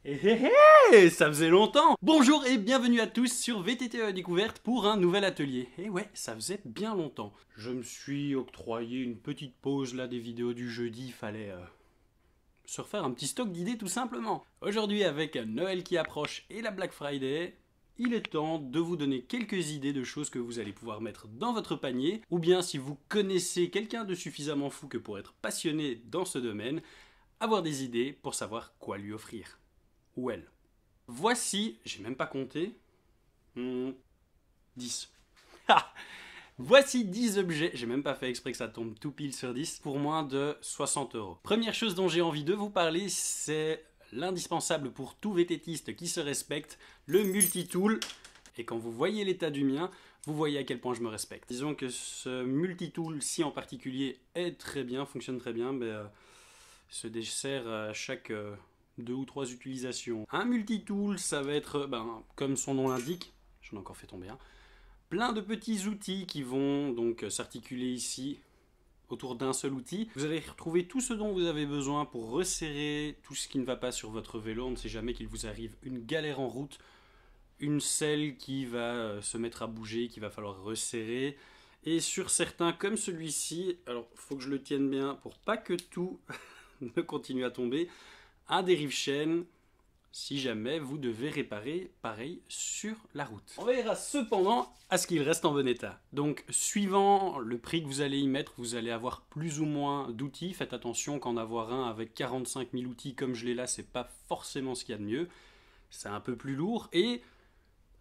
Ça faisait longtemps! Bonjour et bienvenue à tous sur VTT à la découverte pour un nouvel atelier. Et ouais, ça faisait bien longtemps. Je me suis octroyé une petite pause là des vidéos du jeudi, fallait se refaire un petit stock d'idées tout simplement. Aujourd'hui avec Noël qui approche et la Black Friday, il est temps de vous donner quelques idées de choses que vous allez pouvoir mettre dans votre panier, ou bien si vous connaissez quelqu'un de suffisamment fou que pour être passionné dans ce domaine, avoir des idées pour savoir quoi lui offrir. Ou elle. Voici, j'ai même pas compté, 10. Ah, voici 10 objets, j'ai même pas fait exprès que ça tombe tout pile sur 10, pour moins de 60 €. Première chose dont j'ai envie de vous parler, c'est l'indispensable pour tout VTTiste qui se respecte, le multitool. Et quand vous voyez l'état du mien, vous voyez à quel point je me respecte. Disons que ce multitool-ci en particulier est très bien, fonctionne très bien, mais se dessert à chaque 2 ou 3 utilisations. Un multitool, ça va être, comme son nom l'indique, j'en ai encore fait tomber un, plein de petits outils qui vont donc s'articuler ici autour d'un seul outil. Vous allez retrouver tout ce dont vous avez besoin pour resserrer tout ce qui ne va pas sur votre vélo. On ne sait jamais qu'il vous arrive une galère en route, une selle qui va se mettre à bouger, qu'il va falloir resserrer. Et sur certains, comme celui-ci, alors il faut que je le tienne bien pour pas que tout ne continue à tomber, un dérive-chaîne si jamais vous devez réparer pareil sur la route. On verra cependant à ce qu'il reste en bon état. Donc suivant le prix que vous allez y mettre, vous allez avoir plus ou moins d'outils. Faites attention qu'en avoir un avec 45 000 outils comme je l'ai là, c'est pas forcément ce qu'il y a de mieux. C'est un peu plus lourd et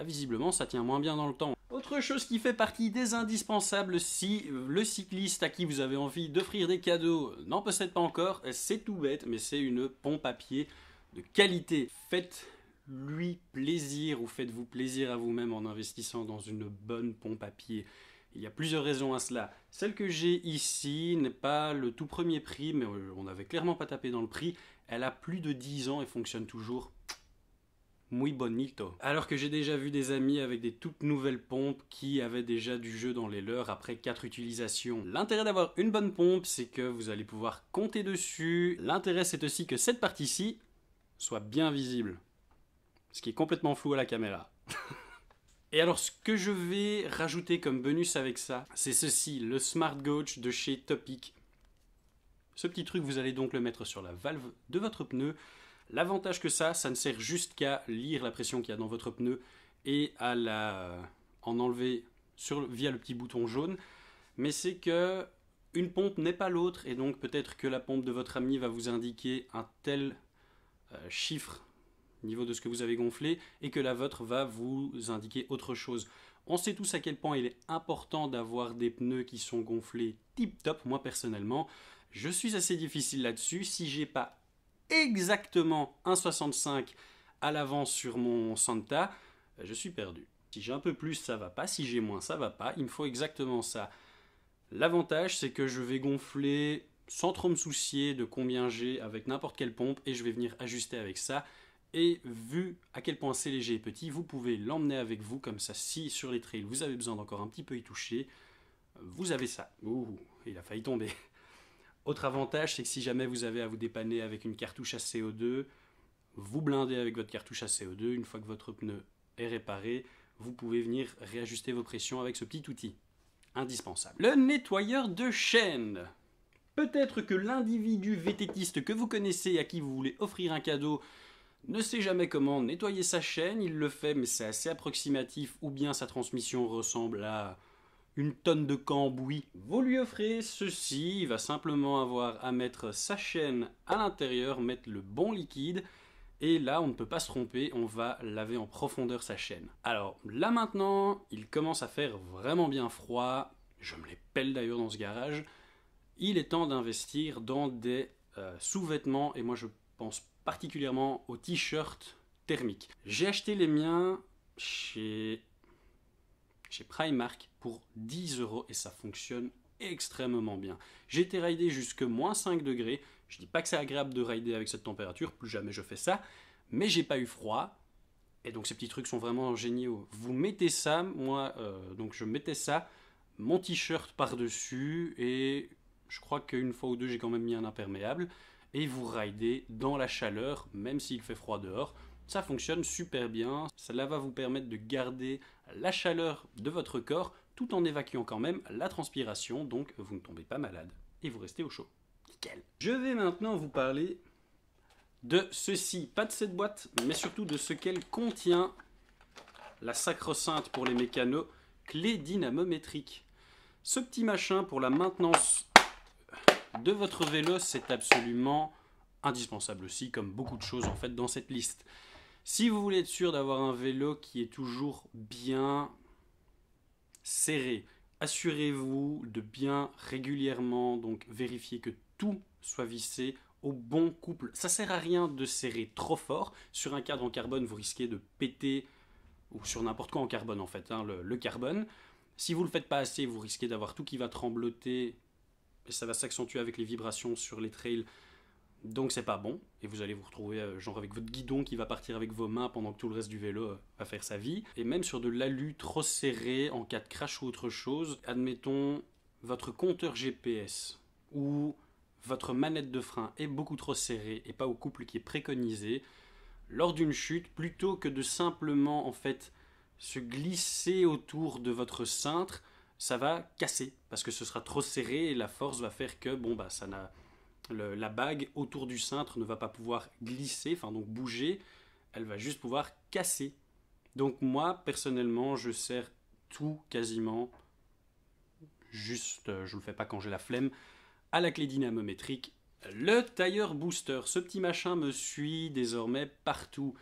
visiblement ça tient moins bien dans le temps. Autre chose qui fait partie des indispensables si le cycliste à qui vous avez envie d'offrir des cadeaux n'en possède pas encore, c'est tout bête, mais c'est une pompe à pied de qualité. Faites-lui plaisir ou faites-vous plaisir à vous-même en investissant dans une bonne pompe à pied. Il y a plusieurs raisons à cela. Celle que j'ai ici n'est pas le tout premier prix, mais on n'avait clairement pas tapé dans le prix. Elle a plus de 10 ans et fonctionne toujours muy bonito. Alors que j'ai déjà vu des amis avec des toutes nouvelles pompes qui avaient déjà du jeu dans les leurs après 4 utilisations. L'intérêt d'avoir une bonne pompe, c'est que vous allez pouvoir compter dessus. L'intérêt, c'est aussi que cette partie-ci soit bien visible. Ce qui est complètement flou à la caméra. Et alors, ce que je vais rajouter comme bonus avec ça, c'est ceci, le Smart Gauge de chez Topic. Ce petit truc, vous allez donc le mettre sur la valve de votre pneu. L'avantage que ça ne sert juste qu'à lire la pression qu'il y a dans votre pneu et à en enlever via le petit bouton jaune. Mais c'est que une pompe n'est pas l'autre et donc peut-être que la pompe de votre ami va vous indiquer un tel chiffre au niveau de ce que vous avez gonflé et que la vôtre va vous indiquer autre chose. On sait tous à quel point il est important d'avoir des pneus qui sont gonflés tip top. Moi personnellement, je suis assez difficile là-dessus. Si j'ai pas exactement 1,65 à l'avant sur mon Santa, je suis perdu. Si j'ai un peu plus, ça va pas. Si j'ai moins, ça va pas. Il me faut exactement ça. L'avantage, c'est que je vais gonfler sans trop me soucier de combien j'ai avec n'importe quelle pompe et je vais venir ajuster avec ça. Et vu à quel point c'est léger et petit, vous pouvez l'emmener avec vous comme ça. Si sur les trails vous avez besoin d'encore un petit peu y toucher, vous avez ça. Ouh, il a failli tomber. Autre avantage, c'est que si jamais vous avez à vous dépanner avec une cartouche à CO2, vous blindez avec votre cartouche à CO2. Une fois que votre pneu est réparé, vous pouvez venir réajuster vos pressions avec ce petit outil. Indispensable. Le nettoyeur de chaîne. Peut-être que l'individu VTTiste que vous connaissez et à qui vous voulez offrir un cadeau ne sait jamais comment nettoyer sa chaîne. Il le fait, mais c'est assez approximatif, ou bien sa transmission ressemble à une tonne de cambouis. Vous lui offrez ceci, il va simplement avoir à mettre sa chaîne à l'intérieur, mettre le bon liquide, et là on ne peut pas se tromper, on va laver en profondeur sa chaîne. Alors là maintenant, il commence à faire vraiment bien froid, je me les pèle d'ailleurs dans ce garage, il est temps d'investir dans des sous-vêtements, et moi je pense particulièrement aux t-shirts thermiques. J'ai acheté les miens chez Primark pour 10 € et ça fonctionne extrêmement bien. J'ai été ridé jusque moins 5 degrés. Je dis pas que c'est agréable de rider avec cette température, plus jamais je fais ça, mais j'ai pas eu froid. Et donc ces petits trucs sont vraiment géniaux. Vous mettez ça, moi, donc je mettais ça, mon t-shirt par-dessus, et je crois qu'une fois ou deux j'ai quand même mis un imperméable. et vous ridez dans la chaleur, même s'il fait froid dehors. Ça fonctionne super bien, cela va vous permettre de garder la chaleur de votre corps tout en évacuant quand même la transpiration, donc vous ne tombez pas malade et vous restez au chaud. Nickel. Je vais maintenant vous parler de ceci, pas de cette boîte, mais surtout de ce qu'elle contient, la sacro-sainte pour les mécanos, clé dynamométrique. Ce petit machin pour la maintenance de votre vélo, c'est absolument indispensable aussi, comme beaucoup de choses en fait dans cette liste. Si vous voulez être sûr d'avoir un vélo qui est toujours bien serré, assurez-vous de bien régulièrement donc vérifier que tout soit vissé au bon couple. Ça sert à rien de serrer trop fort. Sur un cadre en carbone, vous risquez de péter, ou sur n'importe quoi en carbone en fait, le carbone. Si vous ne le faites pas assez, vous risquez d'avoir tout qui va trembloter et ça va s'accentuer avec les vibrations sur les trails. Donc c'est pas bon, et vous allez vous retrouver genre avec votre guidon qui va partir avec vos mains pendant que tout le reste du vélo va faire sa vie. Et même sur de l'alu trop serré en cas de crash ou autre chose, admettons votre compteur GPS ou votre manette de frein est beaucoup trop serrée et pas au couple qui est préconisé, lors d'une chute, plutôt que de simplement en fait se glisser autour de votre cintre, ça va casser parce que ce sera trop serré et la force va faire que bon bah ça n'a... la bague autour du cintre ne va pas pouvoir glisser, enfin donc bouger, elle va juste pouvoir casser. Donc moi, personnellement, je serre tout quasiment, juste, je ne le fais pas quand j'ai la flemme, à la clé dynamométrique. Le tailleur booster, ce petit machin me suit désormais partout.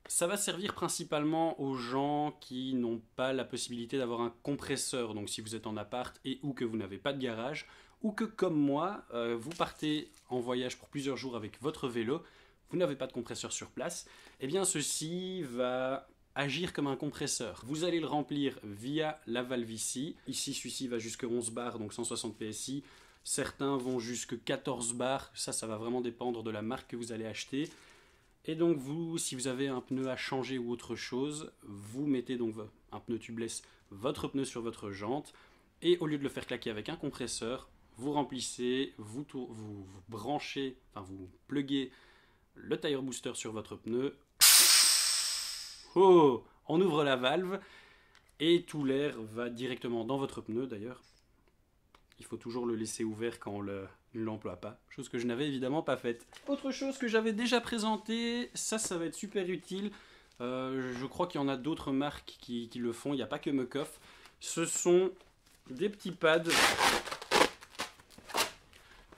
Ça va servir principalement aux gens qui n'ont pas la possibilité d'avoir un compresseur, donc si vous êtes en appart et ou que vous n'avez pas de garage, ou que comme moi, vous partez en voyage pour plusieurs jours avec votre vélo, vous n'avez pas de compresseur sur place, eh bien ceci va agir comme un compresseur. Vous allez le remplir via la valve ici. Ici, celui-ci va jusqu'à 11 bars, donc 160 PSI. Certains vont jusqu'à 14 bars, ça va vraiment dépendre de la marque que vous allez acheter. Et donc vous, si vous avez un pneu à changer ou autre chose, vous mettez donc un pneu tubeless, votre pneu sur votre jante, et au lieu de le faire claquer avec un compresseur, vous remplissez, vous branchez, enfin vous pluguez le tire booster sur votre pneu. Oh, on ouvre la valve et tout l'air va directement dans votre pneu d'ailleurs. Il faut toujours le laisser ouvert quand on ne l'emploie pas, chose que je n'avais évidemment pas faite. Autre chose que j'avais déjà présenté, ça va être super utile. Je crois qu'il y en a d'autres marques qui le font, il n'y a pas que Muc-Off. Ce sont des petits pads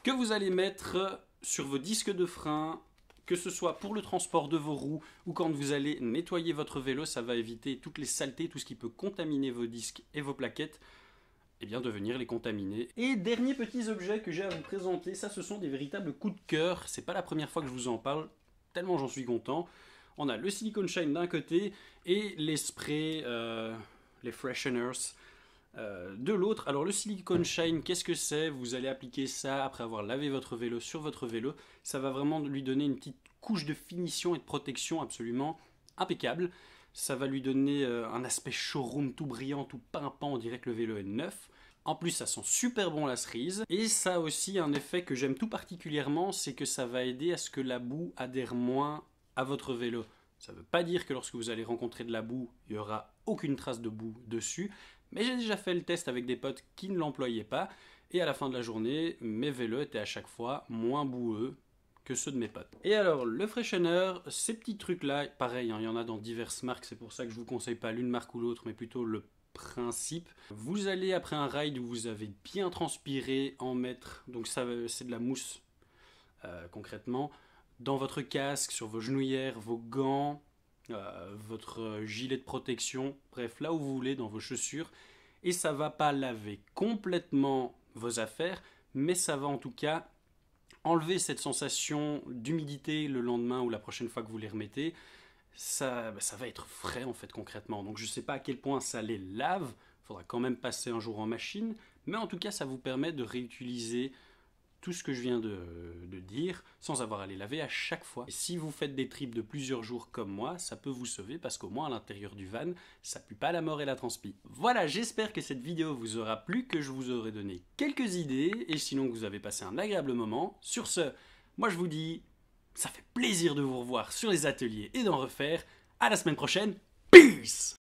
que vous allez mettre sur vos disques de frein, que ce soit pour le transport de vos roues ou quand vous allez nettoyer votre vélo, ça va éviter toutes les saletés, tout ce qui peut contaminer vos disques et vos plaquettes, et bien de venir les contaminer. Et dernier petit objet que j'ai à vous présenter, ça ce sont des véritables coups de cœur. C'est pas la première fois que je vous en parle, tellement j'en suis content. On a le Silicone Shine d'un côté et les sprays, les fresheners de l'autre. Alors le Silicone Shine, qu'est-ce que c'est? Vous allez appliquer ça après avoir lavé votre vélo sur votre vélo. Ça va vraiment lui donner une petite couche de finition et de protection absolument impeccable. Ça va lui donner un aspect showroom tout brillant, tout pimpant, on dirait que le vélo est neuf. En plus, ça sent super bon la cerise. Et ça a aussi un effet que j'aime tout particulièrement, c'est que ça va aider à ce que la boue adhère moins à votre vélo. Ça ne veut pas dire que lorsque vous allez rencontrer de la boue, il n'y aura aucune trace de boue dessus. Mais j'ai déjà fait le test avec des potes qui ne l'employaient pas. Et à la fin de la journée, mes vélos étaient à chaque fois moins boueux que ceux de mes potes. Et alors, le freshener, ces petits trucs-là, pareil, il y en a dans diverses marques. C'est pour ça que je ne vous conseille pas l'une marque ou l'autre, mais plutôt le principe. Vous allez, après un ride où vous avez bien transpiré, en mettre, donc ça c'est de la mousse concrètement, dans votre casque, sur vos genouillères, vos gants, votre gilet de protection, bref, là où vous voulez, dans vos chaussures, et ça va pas laver complètement vos affaires, mais ça va en tout cas enlever cette sensation d'humidité le lendemain ou la prochaine fois que vous les remettez. Ça va être frais en fait concrètement, donc je sais pas à quel point ça les lave, il faudra quand même passer un jour en machine, mais en tout cas ça vous permet de réutiliser tout ce que je viens de dire sans avoir à les laver à chaque fois. Et si vous faites des trips de plusieurs jours comme moi, ça peut vous sauver parce qu'au moins à l'intérieur du van, ça pue pas la mort et la transpi. Voilà, j'espère que cette vidéo vous aura plu, que je vous aurai donné quelques idées et sinon que vous avez passé un agréable moment. Sur ce, Moi je vous dis, ça fait plaisir de vous revoir sur les ateliers et d'en refaire. À la semaine prochaine. Peace!